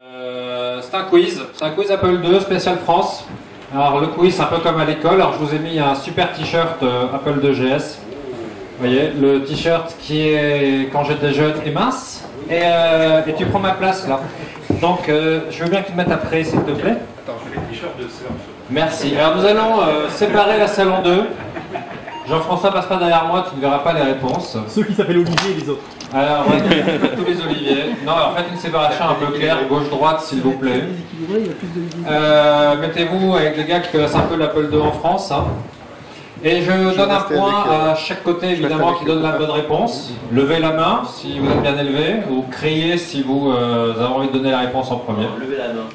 C'est un quiz Apple II spécial France. Alors le quiz c'est un peu comme à l'école, alors je vous ai mis un super t-shirt Apple II GS. Vous voyez, le t-shirt qui est, quand j'étais jeune, est mince, et tu prends ma place là. Donc je veux bien que tu te mettes après s'il te plaît. Attends, je fais le t-shirt de surf. Merci. Alors nous allons séparer la salle en deux. Jean-François passe pas derrière moi, tu ne verras pas les réponses. Ceux qui s'appellent Olivier et les autres. Alors, ouais, tous les Oliviers. Non, alors faites une séparation un peu claire, gauche-droite s'il vous plaît. Mettez-vous avec les gars qui connaissent un peu l'Apple II en France. Hein. Et je donne un point à chaque côté évidemment qui donne la bonne réponse. Levez la main si vous êtes bien élevé, ou criez si vous avez envie de donner la réponse en premier. Levez la main.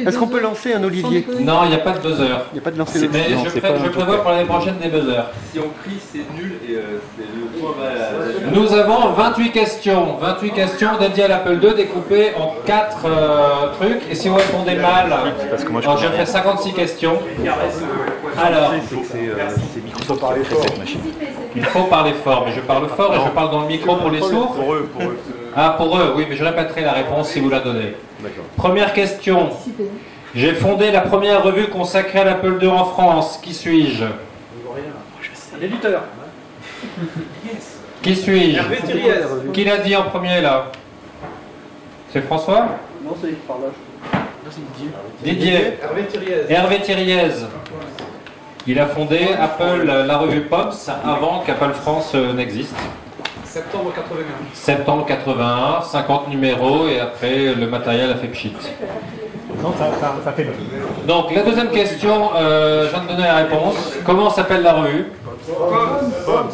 Est-ce qu'on peut lancer un Olivier? Non, il n'y a pas de buzzer. Il n'y a pas de lancer Mais je prévois pour l'année prochaine des buzzers. Si on crie, c'est nul et le point va... Nous avons 28 questions. 28 questions dédiées à l'Apple II, découpées en 4 trucs. Et si vous répondez mal, alors je fais 56 questions. Alors, c'est Microsoft parler fort. il faut parler fort, mais je parle fort et je parle dans le micro pour les sourds. Pour eux. Ah, pour eux, oui, mais je répéterai la réponse si vous la donnez. Première question. J'ai fondé la première revue consacrée à l'Apple II en France. Qui suis-je? L'éditeur. Qui suis-je? Hervé Thiriez. Qui l'a dit en premier là? C'est François? Non, c'est par là. Didier. Hervé Thiriez. Hervé Thiriez. Il a fondé Apple, la revue Pops, avant qu'Apple France n'existe. Septembre 81. Septembre 81, 50 numéros, et après le matériel a fait pchit. Non, ça fait mal. Donc la deuxième question, je viens de donner la réponse. Comment s'appelle la revue?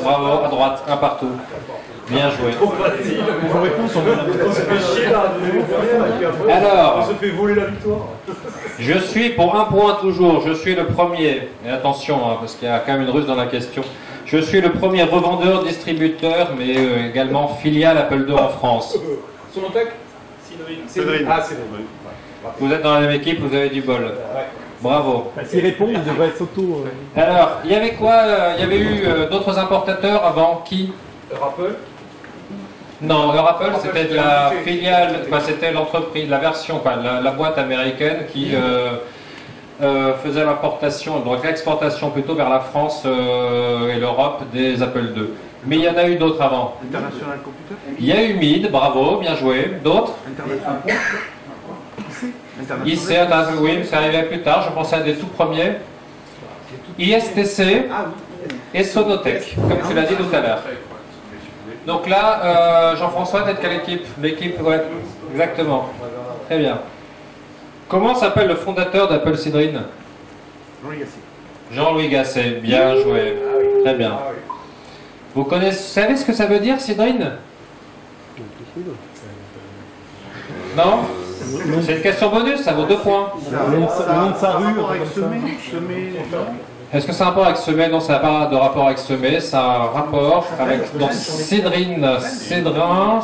Bravo, à droite, un partout. Bien joué. Vos réponses sont bonnes. On se fait chier là. Alors, On se fait voler la victoire. je suis pour un point toujours, je suis le premier, et attention, hein, parce qu'il y a quand même une ruse dans la question, je suis le premier revendeur, distributeur, mais également filiale Apple II en France. Sonontech. Cédrine. Ah, Cédrine. Vous êtes dans la même équipe, vous avez du bol. Bravo. S'ils répondent, ils devraient s'auto... Alors, il y avait quoi? Il y avait eu d'autres importateurs avant qui? Apple. Non, Apple c'était de la filiale, enfin, c'était l'entreprise, la version, enfin, la boîte américaine qui faisait l'importation, donc l'exportation plutôt vers la France et l'Europe des Apple II. Mais il y en a eu d'autres avant. International Computer. Il y a eu MID, bravo, bien joué. D'autres? IC, oui, c'est arrivé plus tard, je pensais à des tout premiers. ISTC et Sonotech, comme tu l'as dit tout à l'heure. Donc là, Jean-François, t'es de quelle équipe? L'équipe, ouais, exactement. Très bien. Comment s'appelle le fondateur d'Apple Cédrine? Jean-Louis Gasset. Jean-Louis Gasset, bien joué. Très bien. Vous savez ce que ça veut dire, Cédrine? Non? C'est une question bonus, ça vaut 2 points. Le nom de sa rue. Est-ce que ça a un rapport avec semer? Non, ça n'a pas de rapport avec semer, ça a un rapport avec dans Cédrine, Cédrin.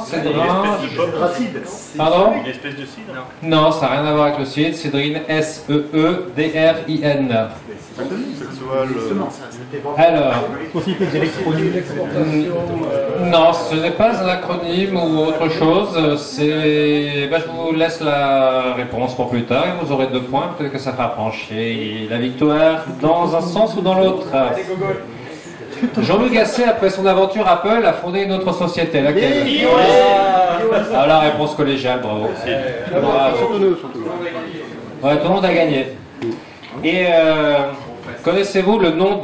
Pardon? Une espèce de cidre. Non, ça n'a rien à voir avec le cidre. Cédrine, S-E-E-D-R-I-N. Alors, Société d'électronique. non, ce n'est pas un acronyme ou autre chose. C'est, je vous laisse la réponse pour plus tard et vous aurez 2 points. Peut-être que ça fera pencher la victoire dans un sens ou dans l'autre. Jean-Louis Gasset, après son aventure Apple, a fondé une autre société. Laquelle? Ah, la réponse collégiale, bravo. Bravo. Ouais, tout le monde a gagné. Et connaissez-vous le nom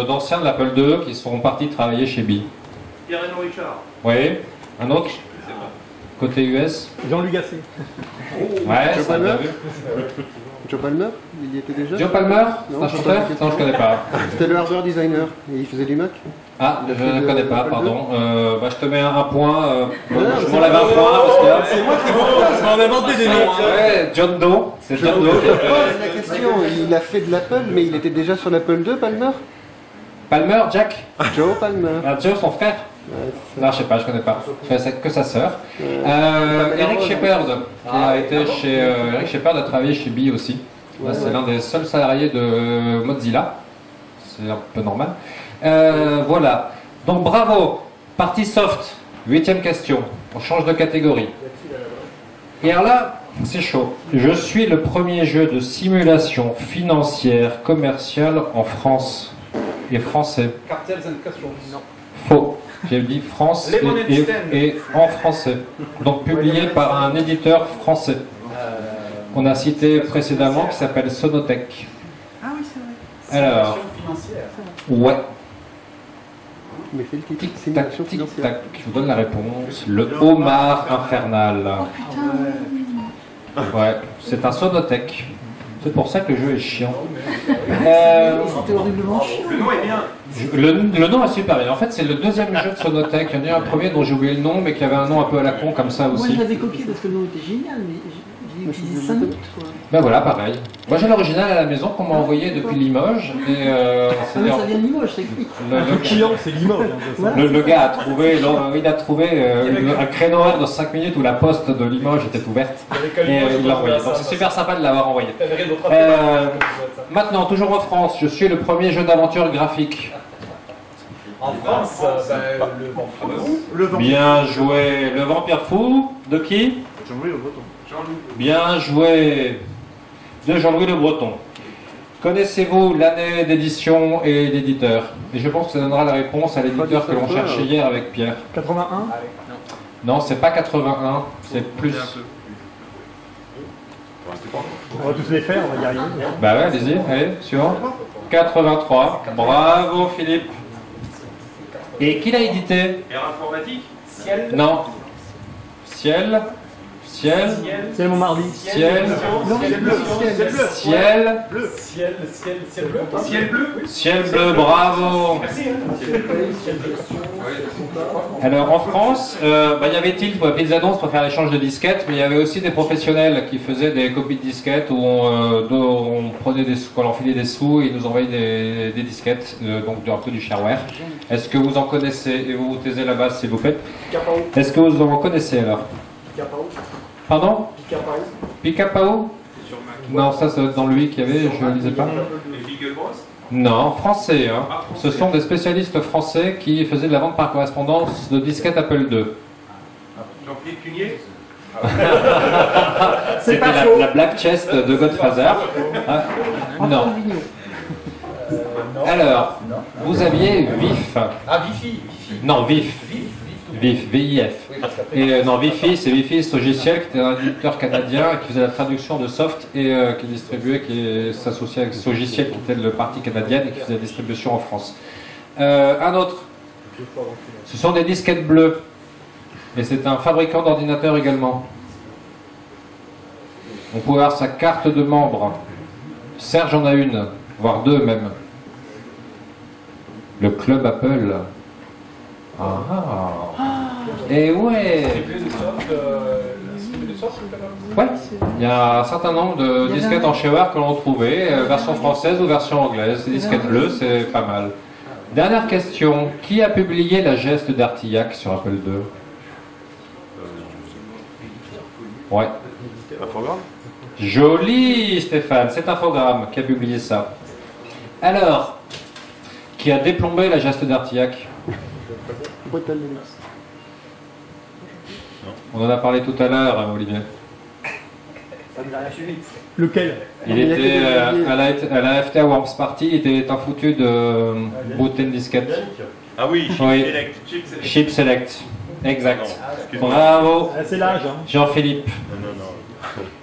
d'anciens de l'Apple II qui sont partis travailler chez Bee? Pierre-Renaud Richard. Oui. Un autre? Côté US? Jean-Louis Gasset. Ouais, ça bien vu. Joe Palmer, il y était déjà? Joe Palmer? C'est un Non, chanteur? Non, je connais pas. C'était le hardware designer, et il faisait du Mac. Ah, je ne connais pas, Apple pardon. Je te mets un point. Je m'enlève un point parce que là. C'est moi qui m'en ai inventé des noms. Ouais, John Doe. C'est John Doe. La question, il a fait de l'Apple, mais il était déjà sur l'Apple II, Palmer? Palmer, Jack? Joe Palmer. Ah, Joe, son frère? Non, je sais pas, je connais pas. Je sais que sa sœur. Eric Shepard, qui a été chez. Eric Shepard a travaillé chez Bee aussi. Là, c'est l'un des seuls salariés de Mozilla. C'est un peu normal. Voilà. Donc bravo. Partie soft. 8e question. On change de catégorie. Et alors là, c'est chaud. Je suis le premier jeu de simulation financière commerciale en France. Et français. Cartels and Castros. Non. Faux. J'ai dit France et en français. Donc publié par un éditeur français. Qu'on a cité précédemment, qui s'appelle Sonotech. Ah oui, c'est vrai. Alors, ouais. Mais c'est le titre, Tic simulation tac, tic financière. tac. Je vous donne la réponse. Le homard infernal. Oh putain. Ouais, c'est un Sonotech. C'est pour ça que le jeu est chiant. C'était horriblement chiant. Le nom est bien. Le nom est super bien. En fait, c'est le deuxième jeu de Sonotech. Il y en a eu un premier dont j'ai oublié le nom, mais qui avait un nom un peu à la con comme ça Moi, aussi. je l'avais copié parce que le nom était génial, mais j'ai utilisé 5 minutes, quoi. Ben voilà, pareil. Moi j'ai l'original à la maison qu'on m'a envoyé depuis Limoges. Et Ah oui, ça vient de Limoges, ça explique. Le client, c'est Limoges. Voilà. le gars a trouvé, il a trouvé un créneau horaire de 5 minutes où la poste de Limoges était ouverte. Et il l'a envoyé. Donc c'est super sympa de l'avoir envoyé. Maintenant, toujours en France, je suis le premier jeu d'aventure graphique. En France, le Vampire. Bien joué. Le Vampire Fou, de qui? Jean-Louis Le Breton. Bien joué. De Jean-Louis Le Breton. Connaissez-vous l'année d'édition et l'éditeur? Et je pense que ça donnera la réponse à l'éditeur que l'on cherchait hier avec Pierre. 81. Non, c'est pas 81, c'est plus. On va tous les faire, on va y arriver. Bah ouais, allez-y, allez, suivant. 83. Bravo Philippe. Et qui l'a édité? Air informatique. Non. Ciel. Ciel. C'est le Montmardi. Ciel. Ciel bleu. Ciel. Ciel bleu. Ciel bleu. Ciel bleu, bravo. Alors en France, il y avait Tilt pour les petites annonces pour faire l'échange de disquettes, mais il y avait aussi des professionnels qui faisaient des copies de disquettes où on prenait des sous, on leur filait des sous et ils nous envoyaient des disquettes, donc un peu du shareware. Est-ce que vous en connaissez? Et vous vous taisez là-bas s'il vous plaît. Est-ce que vous en connaissez alors? Pardon? Picapao? Non, ça c'est dans lui qu'il y avait, je ne lisais pas. Non, français. Hein. Ce sont des spécialistes français qui faisaient de la vente par correspondance de disquettes Apple II. Jean-Philippe Cunier. C'était la Black Chest de Godfather. Ah, non. Alors, vous aviez Vif. Ah, Vifi. Non, Vif. Vif, VIF. Et non, Vifi, c'est Vifi Logiciel, qui était un éditeur canadien qui faisait la traduction de soft et qui distribuait, qui s'associait avec Logiciel, qui était le parti canadien et qui faisait la distribution en France. Un autre. Ce sont des disquettes bleues. Et c'est un fabricant d'ordinateurs également. On peut avoir sa carte de membre. Serge en a une, voire deux même. Le Club Apple. Et ouais. Ouais. Il y a un certain nombre de disquettes en shareware que l'on trouvait, version française ou version anglaise. Les disquettes bleues, c'est pas mal. Dernière question. Qui a publié la geste d'Artillac sur Apple II? Ouais. Infogramme. Joli Stéphane, c'est Infogramme qui a publié ça. Alors, qui a déplombé la geste d'Artillac? Bretel Linux. On en a parlé tout à l'heure, Olivier. Lequel? Il était à la FTA Worms Party, il était un foutu de boot and disquette. Ah oui, Oui. Chip Select. Chip Select, exact. Excuse-moi. Bravo, Ah, c'est l'âge. Hein. Jean-Philippe. Non.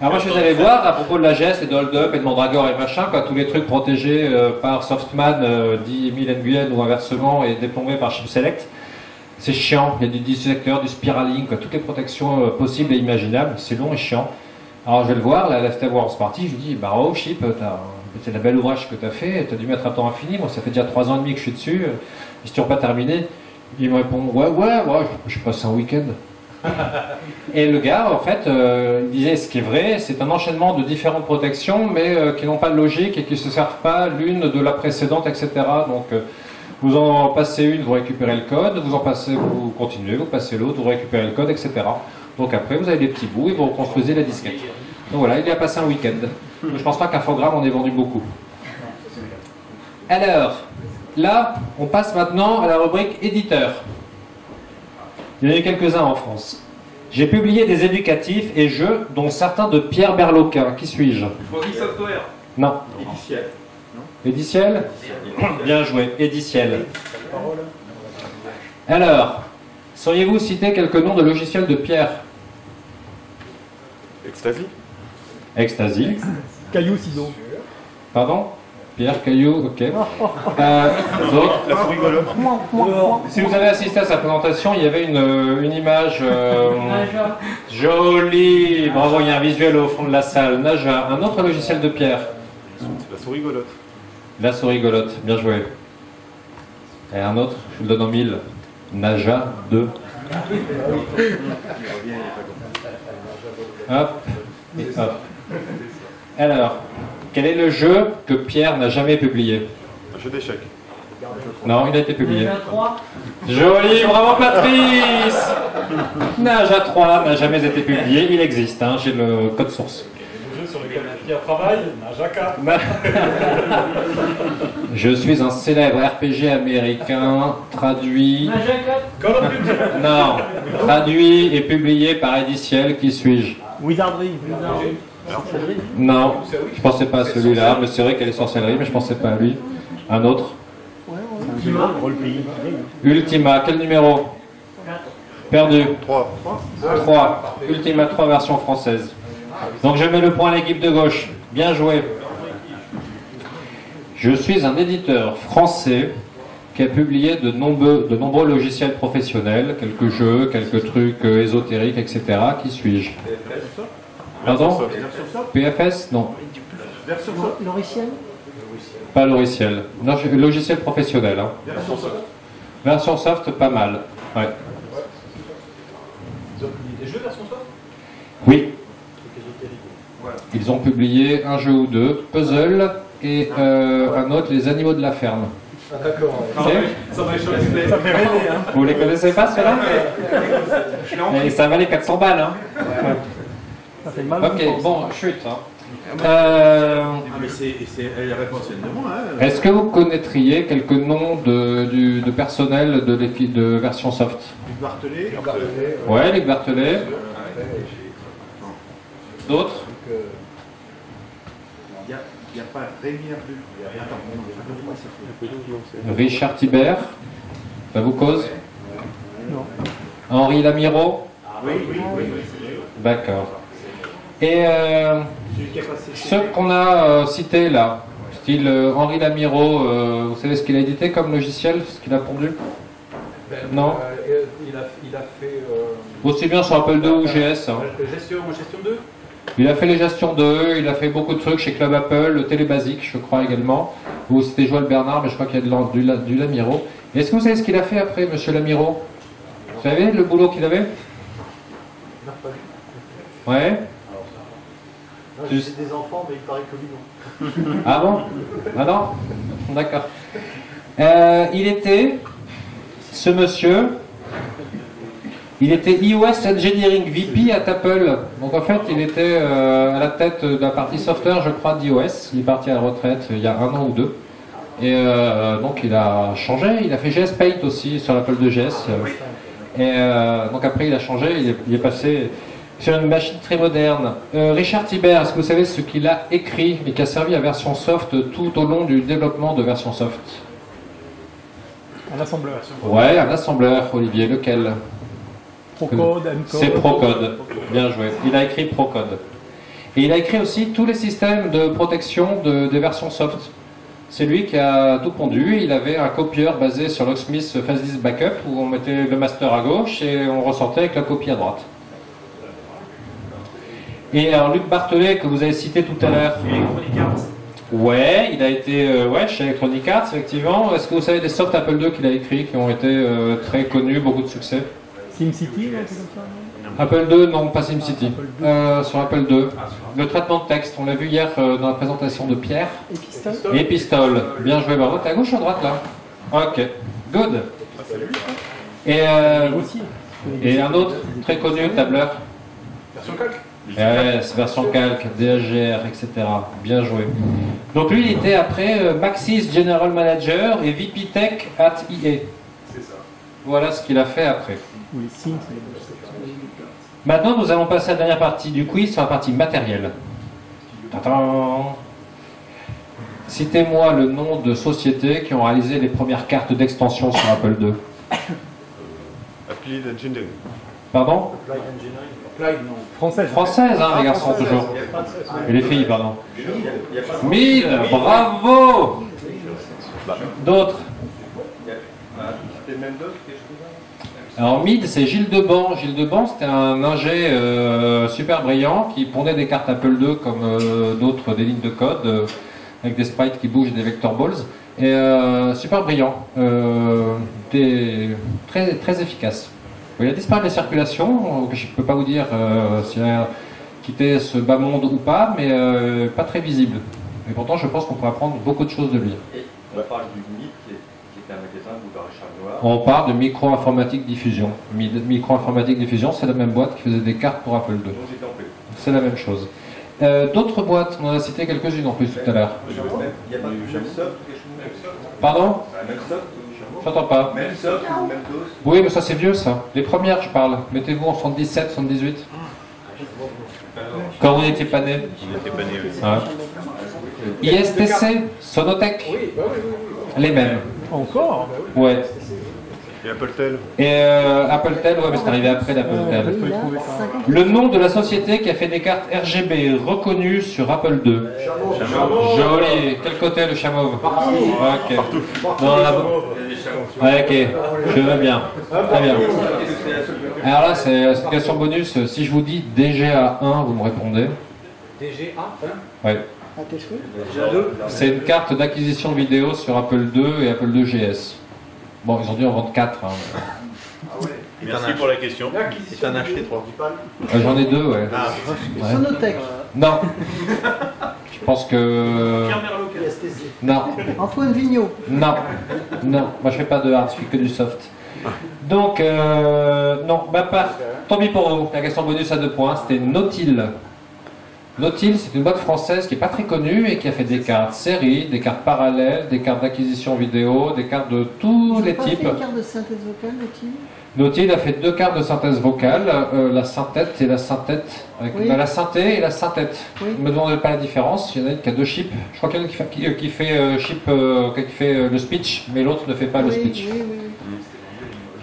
Alors moi je suis allé voir à propos de la geste et de Hold Up et de Mandragore et machin, quoi, tous les trucs protégés par Softman, dit Emile Nguyen ou inversement, et déplombés par Chip Select. C'est chiant, il y a du dissecteur, du spiraling, quoi, toutes les protections possibles et imaginables, c'est long et chiant. Alors je vais le voir, là, à la FTA Worms Party, je lui dis, bah oh Chip, c'est un bel ouvrage que tu as fait, tu as dû mettre un temps infini, moi ça fait déjà 3 ans et demi que je suis dessus, je suis toujours pas terminé. Il me répond, ouais, je passe un week-end. Et le gars, en fait, il disait ce qui est vrai, c'est un enchaînement de différentes protections, mais qui n'ont pas de logique et qui ne se servent pas l'une de la précédente, etc. Donc, vous en passez une, vous récupérez le code, vous continuez, vous passez l'autre, vous récupérez le code, etc. Donc après, vous avez des petits bouts et vous reconstruisez la disquette. Donc voilà, il y a passé un week-end. Donc, je pense pas qu'Infogramme en ait vendu beaucoup. Alors, là, on passe maintenant à la rubrique éditeur. Il y en a eu quelques-uns en France. J'ai publié des éducatifs et jeux, dont certains de Pierre Berloquin. Qui suis-je? Free Software. Non. Édiciel. Édiciel? Bien joué, Édiciel. Alors, sauriez-vous citer quelques noms de logiciels de Pierre? Ecstasy. Ecstasy. Caillou, ciseaux. Pardon? Pierre, Caillou, ok. D'autres? La souris golotte. Si vous avez assisté à sa présentation, il y avait une image jolie. Bravo, il y a un visuel au fond de la salle. Naja, un autre logiciel de Pierre. La souris golotte. La souris golotte, bien joué. Et un autre, je vous le donne en 1000. Naja 2. Hop, et hop. Alors, quel est le jeu que Pierre n'a jamais publié? Un jeu d'échecs. Non, il a été publié. Joli, bravo Patrice. Naja 3 n'a jamais été publié, il existe, hein, j'ai le code source. Le jeu sur lequel Pierre travaille, Naja 4. Je suis un célèbre RPG américain traduit. Call of Duty. Non, traduit et publié par Édiciel. Qui suis-je? Wizardry. Non, je pensais pas à celui-là, mais c'est vrai qu'elle est sorcellerie, mais je pensais pas à lui. Un autre? Ultima, quel numéro? Perdu. 3. 3. Ultima 3 version française. Donc je mets le point à l'équipe de gauche. Bien joué. Je suis un éditeur français qui a publié de nombreux logiciels professionnels, quelques jeux, quelques trucs ésotériques, etc. Qui suis-je? Pardon? PFS? Non. Logiciel. Pas logiciel. Non, logiciel professionnel. Hein. Version soft, pas mal. Ouais. Ils ont publié des jeux version soft? Oui. Ils ont publié un jeu ou deux, Puzzle, et un autre, Les Animaux de la Ferme. D'accord. Ok. Ça va échanger. Ça fait rêver, hein. Vous les connaissez pas, ceux-là? Et ça valait 400 balles. Hein. Ça fait mal. Ok, bon, chute. Hein. Mais elle répond de moi. Hein. Est-ce que vous connaîtriez quelques noms de personnel de l'équipe de version soft? Barthelet. Ouais, Luc Barthelet. D'autres? Il n'y a pas Rémi Herbu. Richard Thibert, ça vous cause? Non. Henri Lamiro? Oui. D'accord. Et ceux qu'on a cités là, style Henri Lamiro, vous savez ce qu'il a édité comme logiciel, ce qu'il a pondu? Non. Il a fait. Aussi bien sur Apple II ou GS. Hein. Gestion 2. Il a fait les gestions 2, il a fait beaucoup de trucs chez Club Apple, le Télébasique, je crois également. Ou c'était Joël Bernard, mais je crois qu'il y a du Lamiro. Et est-ce que vous savez ce qu'il a fait après, monsieur Lamiro? Vous savez le boulot qu'il avait? Ouais. J'ai des enfants, mais il paraît que lui non. Ah bon? Ah non? D'accord. Il était, ce monsieur, il était iOS Engineering VP à Apple. Donc en fait, il était à la tête de la partie software, je crois, d'iOS. Il est parti à la retraite il y a 1 an ou 2. Et donc il a changé. Il a fait GS Paint aussi sur l'Apple II GS. Et donc après, il a changé. Il est passé sur une machine très moderne. Richard Thibert, est-ce que vous savez ce qu'il a écrit et qui a servi à version soft tout au long du développement de version soft? Un assembleur. Ouais, un assembleur, Olivier. Lequel? Procode, Encode. C'est Procode. Bien joué. Il a écrit Procode. Et il a écrit aussi tous les systèmes de protection des versions soft. C'est lui qui a tout pondu. Il avait un copieur basé sur Locksmith Fastdisk Backup où on mettait le master à gauche et on ressortait avec la copie à droite. Et alors Luc Barthelet, que vous avez cité tout à l'heure. Ouais, il a été chez Electronic Arts, effectivement. Est-ce que vous savez des softs Apple II qu'il a écrits qui ont été très connus, beaucoup de succès? SimCity, non, c'est comme ça, non? Apple II, non, pas SimCity. Sur Apple II. Le traitement de texte, on l'a vu hier dans la présentation de Pierre. Epistole. Épistole. Bien joué, bravo. T'es à gauche ou à droite là? Ok, good. Et un autre très connu, tableur. Version calque. C'est version calque, DHGR, etc. Bien joué. Donc lui, il était après Maxis General Manager et VP Tech at EA. C'est ça. Voilà ce qu'il a fait après. Oui, Sim, c'est. Maintenant, nous allons passer à la dernière partie du quiz, sur la partie matérielle. Tadam. Citez-moi le nom de sociétés qui ont réalisé les premières cartes d'extension sur Apple II. Applied Engineering. Pardon? Applied Engineering. Applied, non. Française. Française, hein, les garçons, toujours. Et les filles, pardon. Il y a pas Mille, bravo. D'autres? C'était même d'autres, quelque chose. Alors Mid, c'est Gilles Deban. Gilles Deban, c'était un ingé super brillant qui pondait des cartes Apple II comme d'autres, des lignes de code avec des sprites qui bougent et des vector balls. Et super brillant, très, très efficace. Il a disparu de la circulation, je ne peux pas vous dire s'il a quitté ce bas monde ou pas, mais pas très visible. Et pourtant, je pense qu'on pourrait apprendre beaucoup de choses de lui. Et on parle du MIT, qui était un magasin de Richard Noir. On parle de micro-informatique diffusion. Micro-informatique diffusion, c'est la même boîte qui faisait des cartes pour Apple II. dont j'étais en fait. C'est la même chose. D'autres boîtes, on en a cité quelques-unes en plus tout à l'heure. Il n'y a pas de même soft ou quelque chose de même soft. Pardon? Même soft J'entends pas. Même soft ou même dose. Oui, mais ça c'est vieux ça. Les premières, je parle. Mettez-vous en 77, 78. Quand vous n'étiez pas né. On n'était pas nés. Ouais. ISTC, Sonotech, Oui, bah oui, oui, oui. les mêmes. Encore bah oui. Ouais. Et Appletel. Et Apple Tel, ouais, mais c'est arrivé après l'Apple Tel. Faut y trouver ça. Le nom de la société qui a fait des cartes RGB reconnues sur Apple II. Joli. Quel côté le chameau? Ok. Non, là, ouais, ok. Je veux bien. Très bien. Alors là, c'est une question bonus. Si je vous dis DGA1, vous me répondez? DGA, Ouais. C'est une carte d'acquisition vidéo sur Apple II et Apple II GS. Bon, ils ont dû en vendre 4. Hein. Merci pour la question. Et t'en as acheté 3. J'en ai 2, ouais. Ouais. Sonotech, Non. Je pense que... ISTC. Non. Antoine Vigneault. Non. Non. Moi, je fais pas de hard, je fais que du soft. Donc, non. Bah, pas. Tant pis pour vous. La question bonus à 2 points, c'était Nautil. Nautil, c'est une boîte française qui n'est pas très connue et qui a fait des cartes série, des cartes parallèles, des cartes d'acquisition vidéo, des cartes de tous les Pas types. fait une carte de synthèse vocale, Nautil? Nautil a fait 2 cartes de synthèse vocale, la synthète et la synthète. Oui. La synthé et la synthète. Oui. Ne me demandez pas la différence, il y en a une qui a 2 chips. Je crois qu'il y en a une qui fait le speech, mais l'autre ne fait pas le Oui, speech. oui, oui.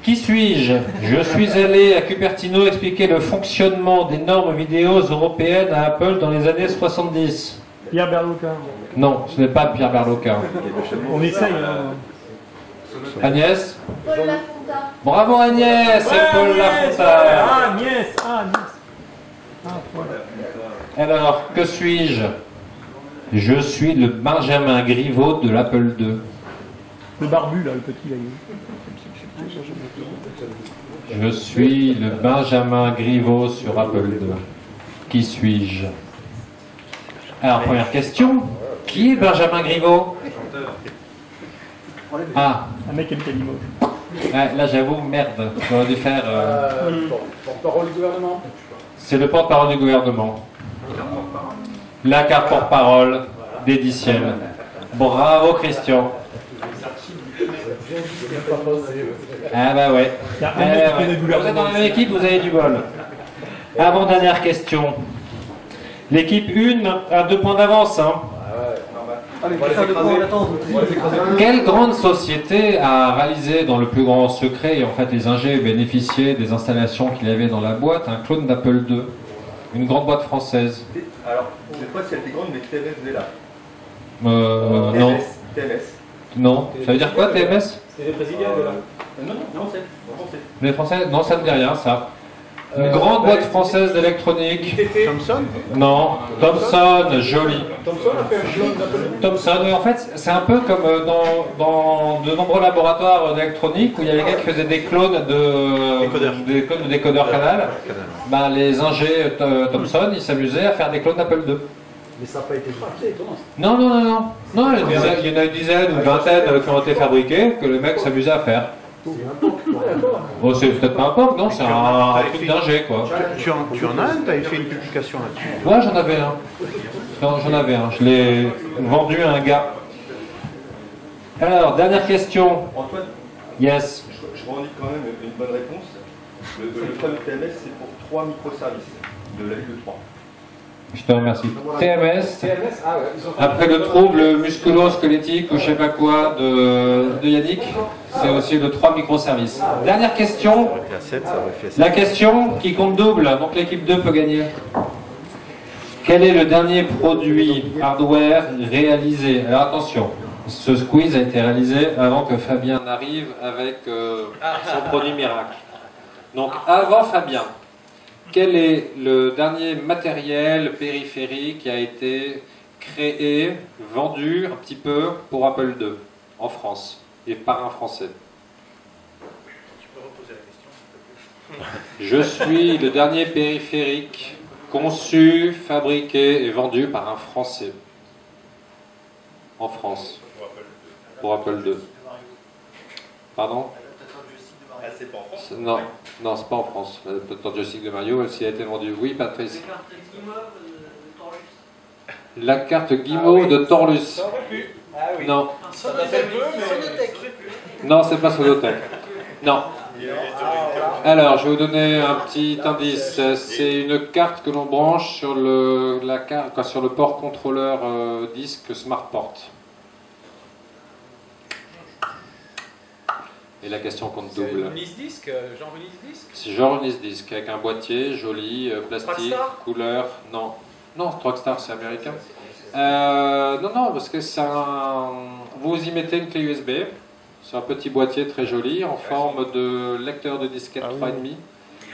Qui suis-je? Je suis allé à Cupertino expliquer le fonctionnement des normes vidéo européennes à Apple dans les années 70. Pierre Berloquin. Non, ce n'est pas Pierre Berloquin. On essaye. Hein. Agnès? Paul Lafonta. Bravo Agnès, c'est Paul Lafontaine. Ah, Agnès. Ah, Agnès. Ah, voilà. Alors, que suis-je? Je suis le Benjamin Griveaux de l'Apple II. Le barbu, là, le petit, là. Je suis le Benjamin Griveaux sur Apple II. Qui suis-je? Alors, première question. Qui est Benjamin Griveaux? Ah, Un mec aime Calimoche. ouais, là j'avoue, merde. J'aurais dû faire... Porte-parole du gouvernement. C'est le porte-parole du gouvernement. La carte porte-parole d'Ediciel. Bravo Christian. Ah bah ouais. Il y a un Eh mec qui ouais. connaît le Vous êtes dans la gouvernement. même équipe, vous avez du bol. Avant-dernière question. L'équipe 1 a 2 points d'avance. Hein. Quelle grande société a réalisé dans le plus grand secret, et en fait les ingés bénéficiaient des installations qu'il y avait dans la boîte, un clone d'Apple II? Une grande boîte française. Alors, je ne sais pas si elle était grande, mais TMS faisait là. Non. TMS. Non. Ça veut dire quoi TMS? C'était les brésiliens de là. Non, c'est. Les Français? Non, ça ne dit rien ça. Une grande boîte française d'électronique. Thomson. Non. Thomson, joli. Thomson a fait un clone d'Apple. Thomson, oui, en fait, c'est un peu comme dans de nombreux laboratoires d'électronique où il y avait des gars qui faisaient des clones des clones de décodeurs canal. Ben, les ingés Thomson, ils s'amusaient à faire des clones d'Apple II. Mais ça n'a pas été frappé, Thomas. Non, non, non, non. Non, il y en a une dizaine ou une vingtaine qui ont été fabriqués que le mec s'amusait à faire. C'est un POC. Bon, c'est peut-être pas un POC, non, c'est un truc d'ingé, quoi. Tu en as un? Tu avais fait une publication là-dessus. Ouais, j'en avais un. Non, j'en avais un. Je l'ai vendu à un gars. Alors, dernière question. Antoine, Yes. je revendique quand même une bonne réponse. Le fameux TMS, c'est pour 3 microservices de la ville de 3. Je te remercie. TMS, TMS, ah ouais, ils ont fait après le trouble musculo-squelettique ou je sais pas quoi de Yannick, c'est aussi le 3 microservices. Dernière question. Et à 7, ça aurait fait 7. La question qui compte double, donc l'équipe 2 peut gagner. Quel est le dernier produit hardware réalisé? Alors attention, ce squeeze a été réalisé avant que Fabien n'arrive avec son produit miracle. Donc avant Fabien, quel est le dernier matériel périphérique qui a été créé, vendu un petit peu pour Apple II en France et par un Français? Tu peux reposer la question, Je suis le dernier périphérique conçu, fabriqué et vendu par un Français en France pour Apple II. Pardon? Ah, c'est pas en France? Non, non, c'est pas en France. Le joystick de Mario, elle s'y a été vendue. Oui, Patrice. La carte Guimau de Torlus. Non. Non, c'est pas Solotech. Non. Alors, je vais vous donner un petit indice. C'est une carte que l'on branche sur sur le port contrôleur disque SmartPort. Et la question compte double. C'est Unisdisc, genre Unisdisc? C'est genre Unisdisc, avec un boîtier joli, plastique, Rockstar couleur. Non, non, Rockstar c'est américain. Non, non, parce que c'est un. Vous y mettez une clé USB. C'est un petit boîtier très joli en forme de lecteur de disquette 3,5.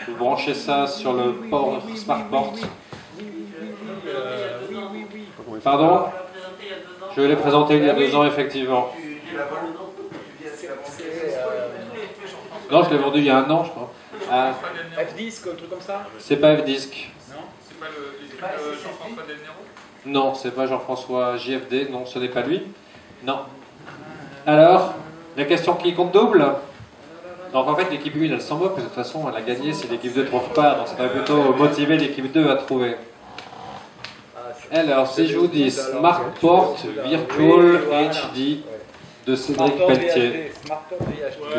Vous branchez ça sur le port SmartPort. Pardon? Je l'ai présenté il y a 2 ans, effectivement. Non, je l'ai vendu il y a 1 an, je crois. F-Disc, un truc comme ça? C'est pas F-Disc. Non? C'est pas les équipes de Jean-François Del Nero? Non, c'est pas Jean-François JFD. Non, ce n'est pas lui. Non. Alors, la question qui compte double? Donc en fait, l'équipe 1, elle s'en moque, parce que de toute façon, elle a gagné si l'équipe 2 ne trouve pas. Donc ça va plutôt motiver l'équipe 2 à trouver. Alors, si je vous dis SmartPort Virtual HD de Cédric Pelletier,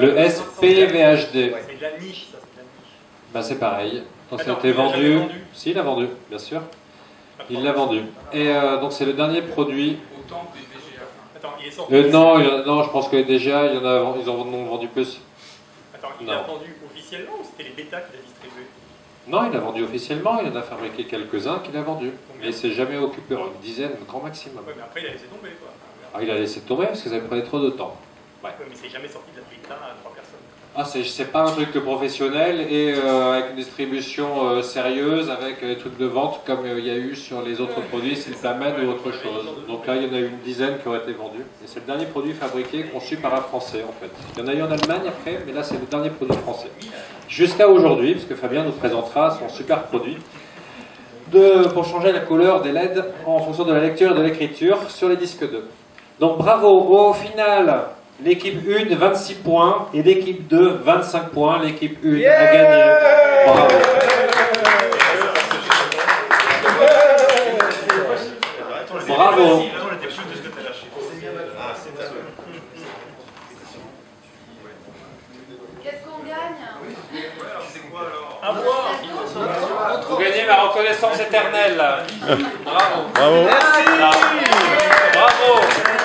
le SPVHD, C'est de la niche, ça, c'est de la niche. ben, c'est pareil. Donc ça a non, été il l'a vendu. jamais vendu. Si, il l'a vendu, bien sûr. Il l'a vendu. Et donc c'est le dernier produit. Autant que les VGA. Attends, il est sorti. Non, non, je pense que déjà, ils en ont vendu plus. Attends, il Non. l'a vendu officiellement ou c'était les bêtas qu'il a distribués? Non, il l'a vendu officiellement, il en a fabriqué quelques-uns qu'il a vendus. Mais il s'est jamais occupé, une dizaine, grand maximum. Ouais, mais après il a laissé tomber quoi. Ah, il a laissé tomber parce que ça prenait trop de temps. Ouais, mais c'est jamais sorti de la bêta à 3 personnes. Ah, c'est pas un truc professionnel et avec une distribution sérieuse, avec des trucs de vente comme il y a eu sur les autres produits, Siltamen ou autre chose. Donc là, il y en a eu une dizaine qui ont été vendus. Et c'est le dernier produit fabriqué, conçu par un Français en fait. Il y en a eu en Allemagne après, mais là c'est le dernier produit français. Jusqu'à aujourd'hui, parce que Fabien nous présentera son super produit pour changer la couleur des LED en fonction de la lecture et de l'écriture sur les disques 2. Donc bravo, au final, l'équipe 1 26 points et l'équipe 2 25 points. L'équipe 1 a gagné. Bravo. Bravo. Attends, on était plus de ce que t'as lâché. Ah, c'est ça. Qu'est-ce qu'on gagne? C'est quoi alors? À voir! Vous gagnez ma reconnaissance éternelle. Bravo. Bravo. Bravo.